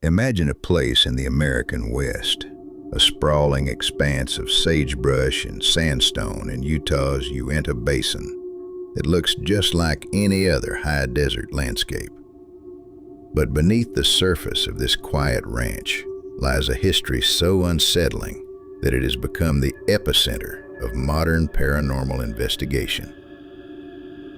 Imagine a place in the American West, a sprawling expanse of sagebrush and sandstone in Utah's Uinta Basin that looks just like any other high desert landscape. But beneath the surface of this quiet ranch lies a history so unsettling that it has become the epicenter of modern paranormal investigation.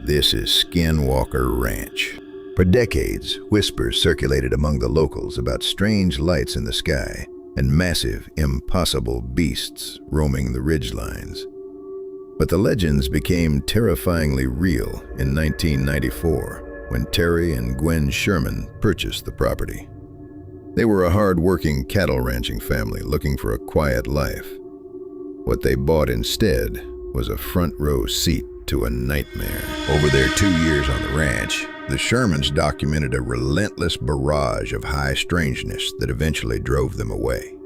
This is Skinwalker Ranch. For decades, whispers circulated among the locals about strange lights in the sky and massive, impossible beasts roaming the ridgelines. But the legends became terrifyingly real in 1994 when Terry and Gwen Sherman purchased the property. They were a hard-working cattle ranching family looking for a quiet life. What they bought instead was a front-row seat to a nightmare. Over their 2 years on the ranch, the Shermans documented a relentless barrage of high strangeness that eventually drove them away.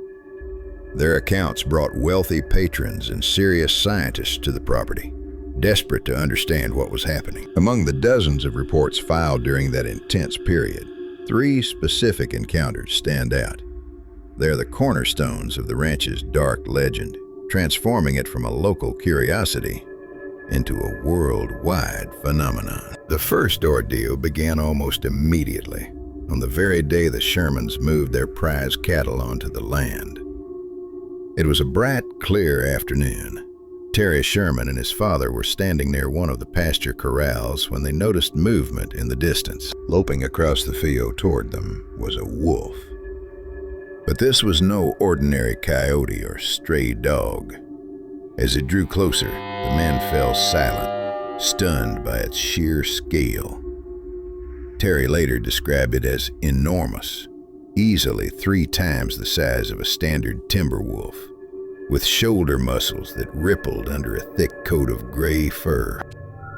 Their accounts brought wealthy patrons and serious scientists to the property, desperate to understand what was happening. Among the dozens of reports filed during that intense period, 3 specific encounters stand out. They're the cornerstones of the ranch's dark legend, transforming it from a local curiosity into a worldwide phenomenon. The first ordeal began almost immediately, on the very day the Shermans moved their prize cattle onto the land. It was a bright, clear afternoon. Terry Sherman and his father were standing near one of the pasture corrals when they noticed movement in the distance. Loping across the field toward them was a wolf. But this was no ordinary coyote or stray dog. As it drew closer, the man fell silent, stunned by its sheer scale. Terry later described it as enormous, easily 3 times the size of a standard timber wolf, with shoulder muscles that rippled under a thick coat of gray fur.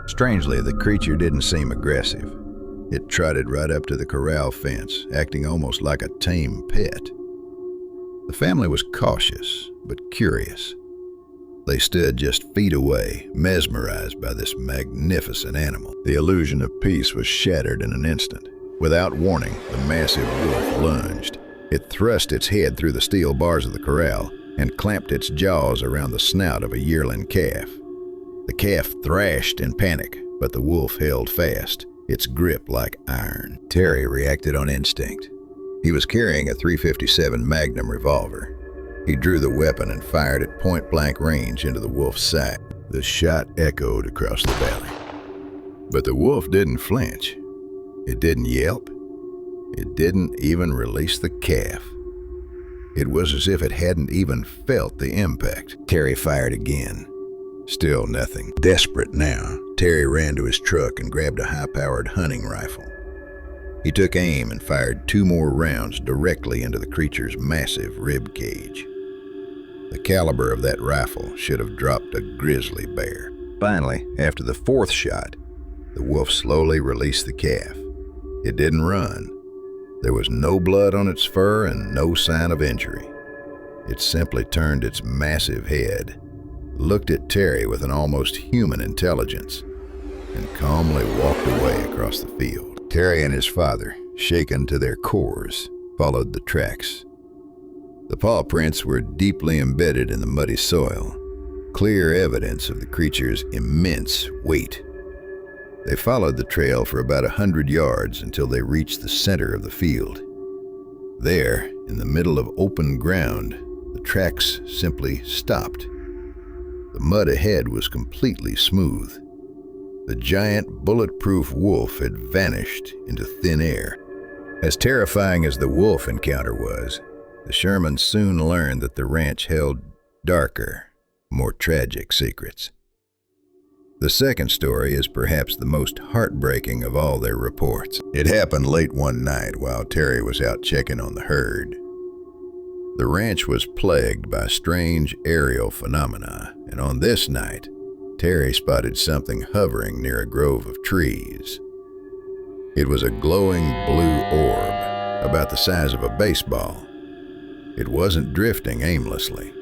Strangely, the creature didn't seem aggressive. It trotted right up to the corral fence, acting almost like a tame pet. The family was cautious, but curious. They stood just feet away, mesmerized by this magnificent animal. The illusion of peace was shattered in an instant. Without warning, the massive wolf lunged. It thrust its head through the steel bars of the corral and clamped its jaws around the snout of a yearling calf. The calf thrashed in panic, but the wolf held fast, its grip like iron. Terry reacted on instinct. He was carrying a .357 Magnum revolver. He drew the weapon and fired at point-blank range into the wolf's side. The shot echoed across the valley. But the wolf didn't flinch. It didn't yelp. It didn't even release the calf. It was as if it hadn't even felt the impact. Terry fired again. Still nothing. Desperate now, Terry ran to his truck and grabbed a high-powered hunting rifle. He took aim and fired 2 more rounds directly into the creature's massive rib cage. The caliber of that rifle should have dropped a grizzly bear. Finally, after the 4th shot, the wolf slowly released the calf. It didn't run. There was no blood on its fur and no sign of injury. It simply turned its massive head, looked at Terry with an almost human intelligence, and calmly walked away across the field. Terry and his father, shaken to their cores, followed the tracks. The paw prints were deeply embedded in the muddy soil, clear evidence of the creature's immense weight. They followed the trail for about 100 yards until they reached the center of the field. There, in the middle of open ground, the tracks simply stopped. The mud ahead was completely smooth. The giant bulletproof wolf had vanished into thin air. As terrifying as the wolf encounter was, the Shermans soon learned that the ranch held darker, more tragic secrets. The second story is perhaps the most heartbreaking of all their reports. It happened late one night while Terry was out checking on the herd. The ranch was plagued by strange aerial phenomena, and on this night, Terry spotted something hovering near a grove of trees. It was a glowing blue orb, about the size of a baseball. It wasn't drifting aimlessly.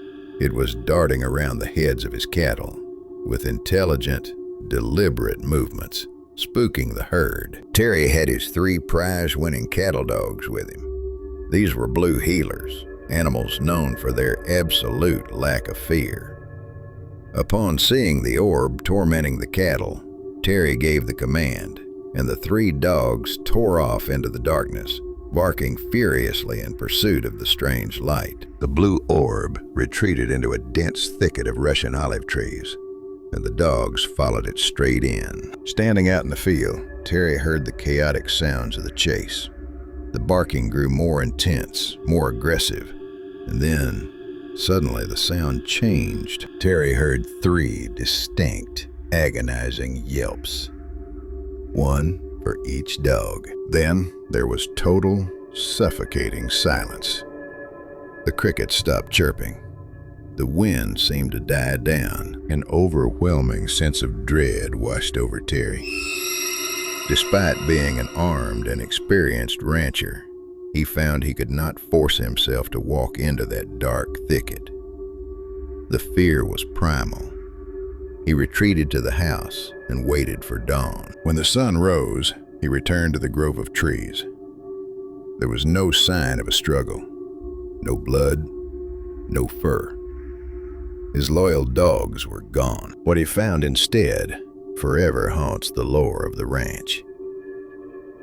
It was darting around the heads of his cattle, with intelligent, deliberate movements, spooking the herd. Terry had his 3 prize-winning cattle dogs with him. These were blue heelers, animals known for their absolute lack of fear. Upon seeing the orb tormenting the cattle, Terry gave the command, and the 3 dogs tore off into the darkness, barking furiously in pursuit of the strange light. The blue orb retreated into a dense thicket of Russian olive trees, and the dogs followed it straight in. Standing out in the field, Terry heard the chaotic sounds of the chase. The barking grew more intense, more aggressive, and then, suddenly the sound changed. Terry heard 3 distinct, agonizing yelps. 1 for each dog. Then there was total, suffocating silence. The crickets stopped chirping. The wind seemed to die down. An overwhelming sense of dread washed over Terry. Despite being an armed and experienced rancher, he found he could not force himself to walk into that dark thicket. The fear was primal. He retreated to the house and waited for dawn. When the sun rose, he returned to the grove of trees. There was no sign of a struggle. No blood, no fur. His loyal dogs were gone. What he found instead forever haunts the lore of the ranch.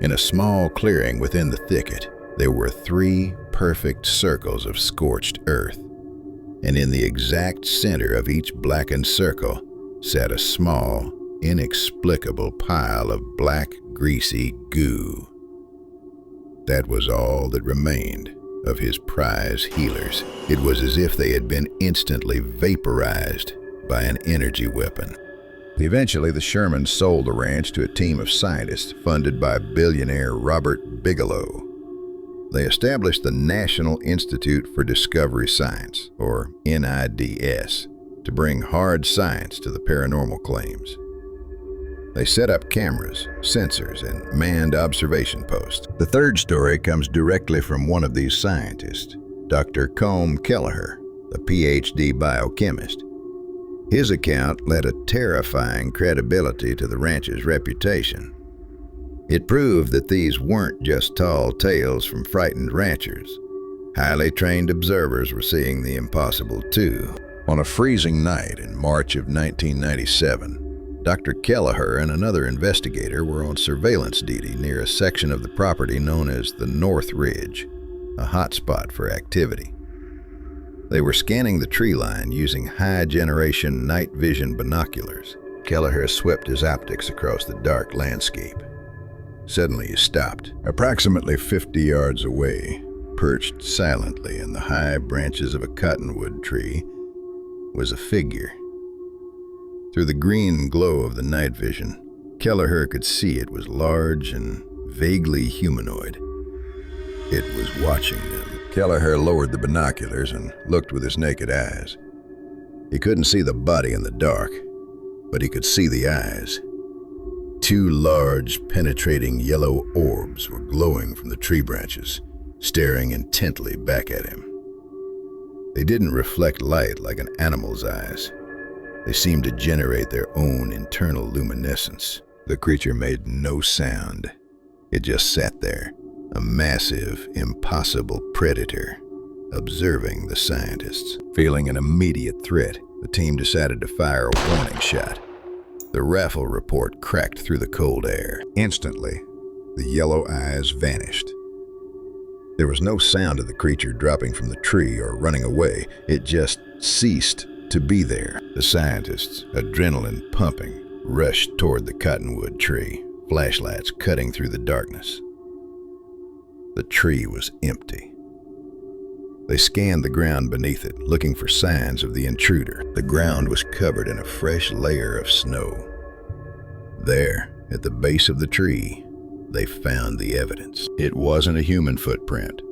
In a small clearing within the thicket, there were 3 perfect circles of scorched earth, and in the exact center of each blackened circle sat a small, inexplicable pile of black, greasy goo. That was all that remained of his prize healers. It was as if they had been instantly vaporized by an energy weapon. Eventually, the Shermans sold the ranch to a team of scientists funded by billionaire Robert Bigelow. They established the National Institute for Discovery Science, or NIDS, to bring hard science to the paranormal claims. They set up cameras, sensors, and manned observation posts. The third story comes directly from one of these scientists, Dr. Combe Kelleher, a PhD biochemist. His account lent a terrifying credibility to the ranch's reputation. It proved that these weren't just tall tales from frightened ranchers. Highly trained observers were seeing the impossible too. On a freezing night in March of 1997, Dr. Kelleher and another investigator were on surveillance duty near a section of the property known as the North Ridge, a hotspot for activity. They were scanning the tree line using high-generation night vision binoculars. Kelleher swept his optics across the dark landscape. Suddenly he stopped. Approximately 50 yards away, perched silently in the high branches of a cottonwood tree, was a figure. Through the green glow of the night vision, Kelleher could see it was large and vaguely humanoid. It was watching them. Kelleher lowered the binoculars and looked with his naked eyes. He couldn't see the body in the dark, but he could see the eyes. 2 large, penetrating yellow orbs were glowing from the tree branches, staring intently back at him. They didn't reflect light like an animal's eyes. They seemed to generate their own internal luminescence. The creature made no sound. It just sat there, a massive, impossible predator, observing the scientists. Feeling an immediate threat, the team decided to fire a warning shot. The rifle report cracked through the cold air. Instantly, the yellow eyes vanished. There was no sound of the creature dropping from the tree or running away. It just ceased to be there. The scientists, adrenaline pumping, rushed toward the cottonwood tree, flashlights cutting through the darkness. The tree was empty. They scanned the ground beneath it, looking for signs of the intruder. The ground was covered in a fresh layer of snow. There, at the base of the tree, they found the evidence. It wasn't a human footprint.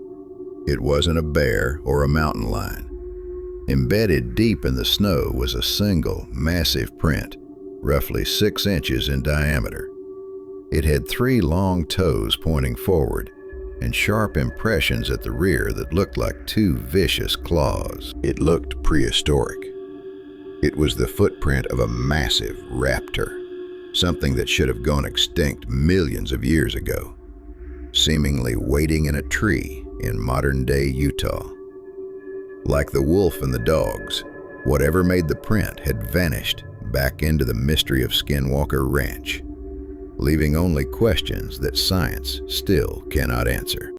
It wasn't a bear or a mountain lion. Embedded deep in the snow was a single, massive print, roughly 6 inches in diameter. It had 3 long toes pointing forward, and sharp impressions at the rear that looked like 2 vicious claws. It looked prehistoric. It was the footprint of a massive raptor, something that should have gone extinct millions of years ago. Seemingly waiting in a tree, in modern-day Utah. Like the wolf and the dogs, whatever made the print had vanished back into the mystery of Skinwalker Ranch, leaving only questions that science still cannot answer.